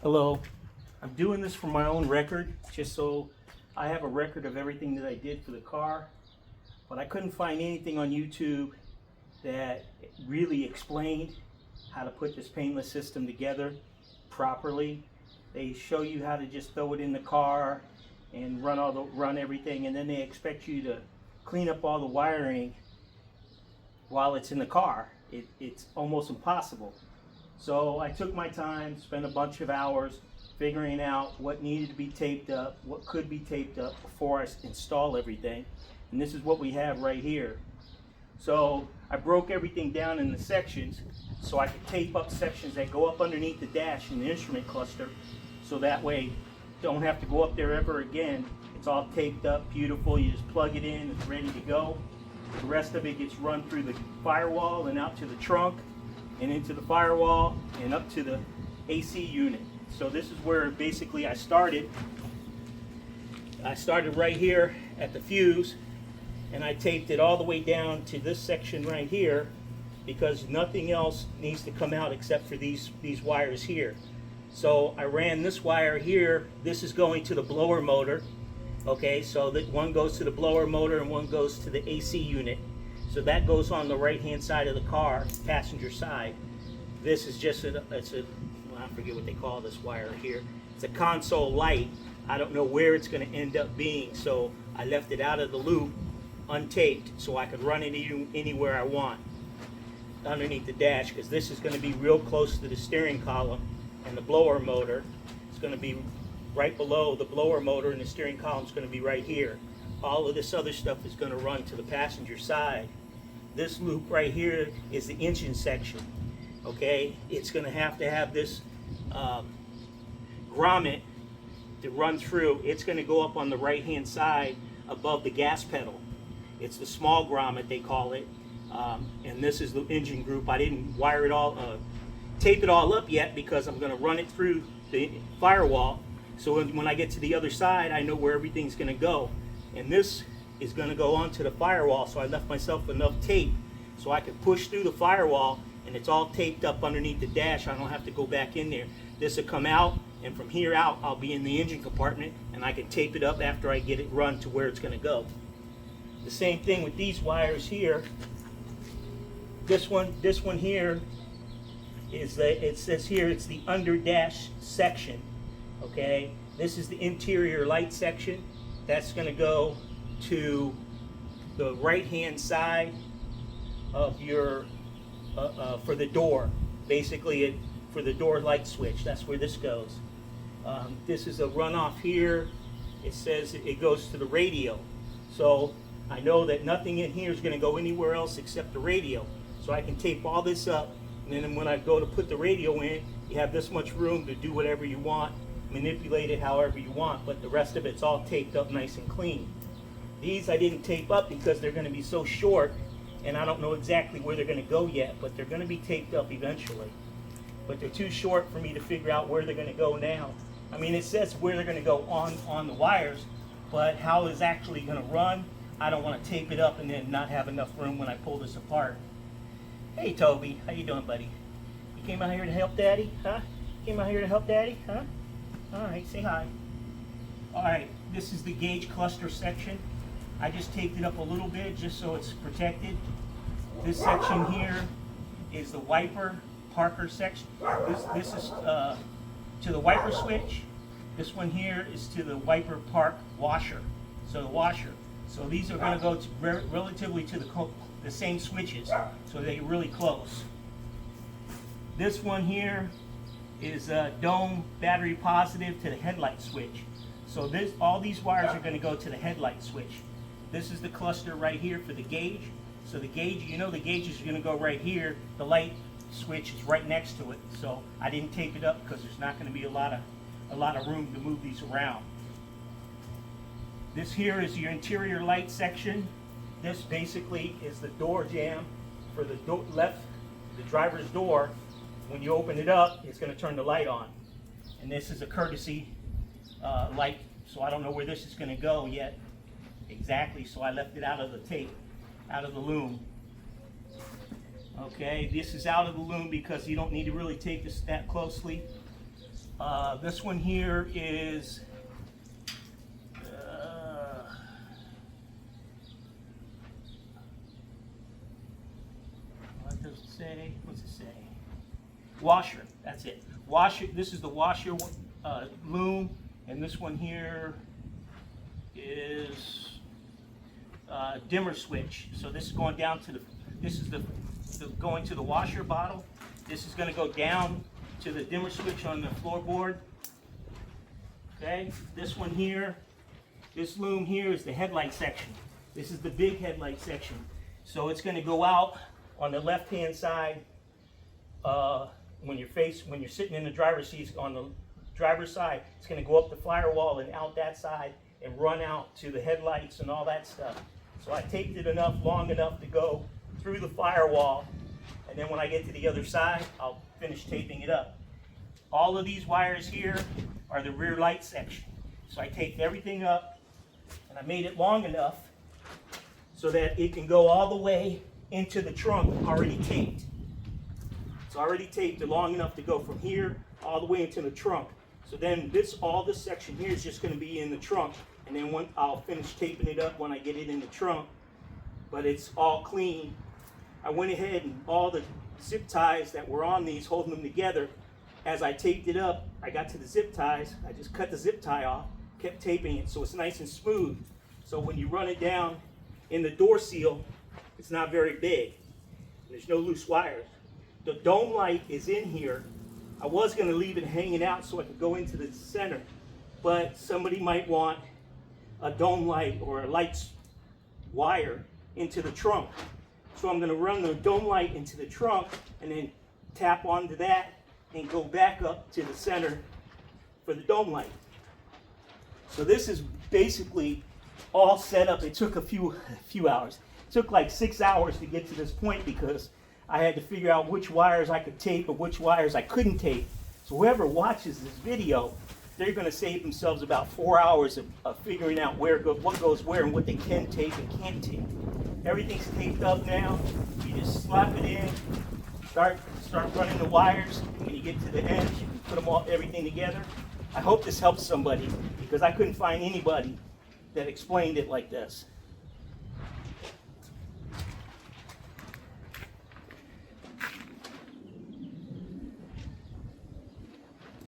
Hello, I'm doing this for my own record, just so I have a record of everything that I did for the car, but I couldn't find anything on YouTube that really explained how to put this painless system together properly. They show you how to just throw it in the car and run everything, and then they expect you to clean up all the wiring while it's in the car. It's almost impossible. So I took my time, spent a bunch of hours figuring out what needed to be taped up, what could be taped up before I install everything. And this is what we have right here. So I broke everything down into sections so I could tape up sections that go up underneath the dash in the instrument cluster, so that way you don't have to go up there ever again. It's all taped up, beautiful. You just plug it in, it's ready to go. The rest of it gets run through the firewall and out to the trunk, and into the firewall and up to the AC unit. So this is where basically I started. I started right here at the fuse, and I taped it all the way down to this section right here, because nothing else needs to come out except for these wires here. So I ran this wire here. This is going to the blower motor. Okay, so that one goes to the blower motor and one goes to the AC unit. So that goes on the right hand side of the car, passenger side. This is just well, I forget what they call this wire here. It's a console light. I don't know where it's going to end up being, so I left it out of the loop, untaped, so I could run it anywhere I want underneath the dash, because this is going to be real close to the steering column, and the blower motor is going to be right below the blower motor, and the steering column is going to be right here. All of this other stuff is going to run to the passenger side. This loop right here is the engine section. Okay, it's going to have this grommet to run through. It's going to go up on the right hand side above the gas pedal. It's the small grommet, they call it, and this is the engine group. I didn't wire it all, tape it all up yet, because I'm going to run it through the firewall, so when I get to the other side I know where everything's going to go. And this is going to go onto the firewall, so I left myself enough tape so I could push through the firewall, and it's all taped up underneath the dash. I don't have to go back in there. This will come out, and from here out I'll be in the engine compartment, and I can tape it up after I get it run to where it's going to go. The same thing with these wires here. This one here is it says here it's the under dash section. Okay, this is the interior light section. That's going to go to the right hand side of your for the door, basically for the door light switch. That's where this goes. This is a runoff here. It says it goes to the radio, so I know that nothing in here is going to go anywhere else except the radio, so I can tape all this up, and then when I go to put the radio in, you have this much room to do whatever you want, manipulate it however you want, but the rest of it's all taped up nice and clean. These I didn't tape up because they're going to be so short, and I don't know exactly where they're going to go yet, but they're going to be taped up eventually. But they're too short for me to figure out where they're going to go now. I mean, it says where they're going to go on the wires, but how it's actually going to run, I don't want to tape it up and then not have enough room when I pull this apart. Hey Toby, how you doing, buddy? You came out here to help Daddy, huh? Came out here to help Daddy, huh? Alright, say hi. Alright, this is the gauge cluster section. I just taped it up a little bit just so it's protected. This section here is the wiper Parker section. This is to the wiper switch. This one here is to the wiper park washer. So the washer. So these are going to go to relatively to the same switches, so they're really close. This one here is dome battery positive to the headlight switch. So all these wires are going to go to the headlight switch. This is the cluster right here for the gauge. So the gauge, you know, the gauge is going to go right here. The light switch is right next to it. So I didn't tape it up because there's not going to be a lot of room to move these around. This here is your interior light section. This basically is the door jamb for the the driver's door. When you open it up, it's going to turn the light on. And this is a courtesy light, so I don't know where this is going to go yet exactly, so I left it out of the tape, out of the loom. Okay, this is out of the loom because you don't need to really take this that closely. This one here is what does it say? What's it say? Washer. That's it. Washer. This is the washer loom, and this one here is dimmer switch. So this is going down to the. This is the going to the washer bottle. This is going to go down to the dimmer switch on the floorboard. Okay, this one here, this loom here is the headlight section. This is the big headlight section. So it's going to go out on the left-hand side when you're sitting in the driver's seat on the driver's side. It's going to go up the firewall and out that side and run out to the headlights and all that stuff. So I taped it long enough to go through the firewall, and then when I get to the other side, I'll finish taping it up. All of these wires here are the rear light section. So I taped everything up, and I made it long enough so that it can go all the way into the trunk already taped. It's already taped long enough to go from here all the way into the trunk. So then all this section here is just going to be in the trunk, and then I'll finish taping it up when I get it in the trunk. But it's all clean. I went ahead and all the zip ties that were on these, holding them together, as I taped it up, I got to the zip ties, I just cut the zip tie off, kept taping it so it's nice and smooth. So when you run it down in the door seal, it's not very big. There's no loose wires. The dome light is in here. I was going to leave it hanging out so I could go into the center, but somebody might want a dome light or a lights wire into the trunk. So I'm going to run the dome light into the trunk and then tap onto that and go back up to the center for the dome light. So this is basically all set up. It took a few hours. It took like 6 hours to get to this point because I had to figure out which wires I could tape and which wires I couldn't tape. So whoever watches this video, they're going to save themselves about 4 hours of figuring out what goes where and what they can tape and can't tape. Everything's taped up now. You just slap it in, start running the wires. When you get to the end, you can put everything together. I hope this helps somebody because I couldn't find anybody that explained it like this.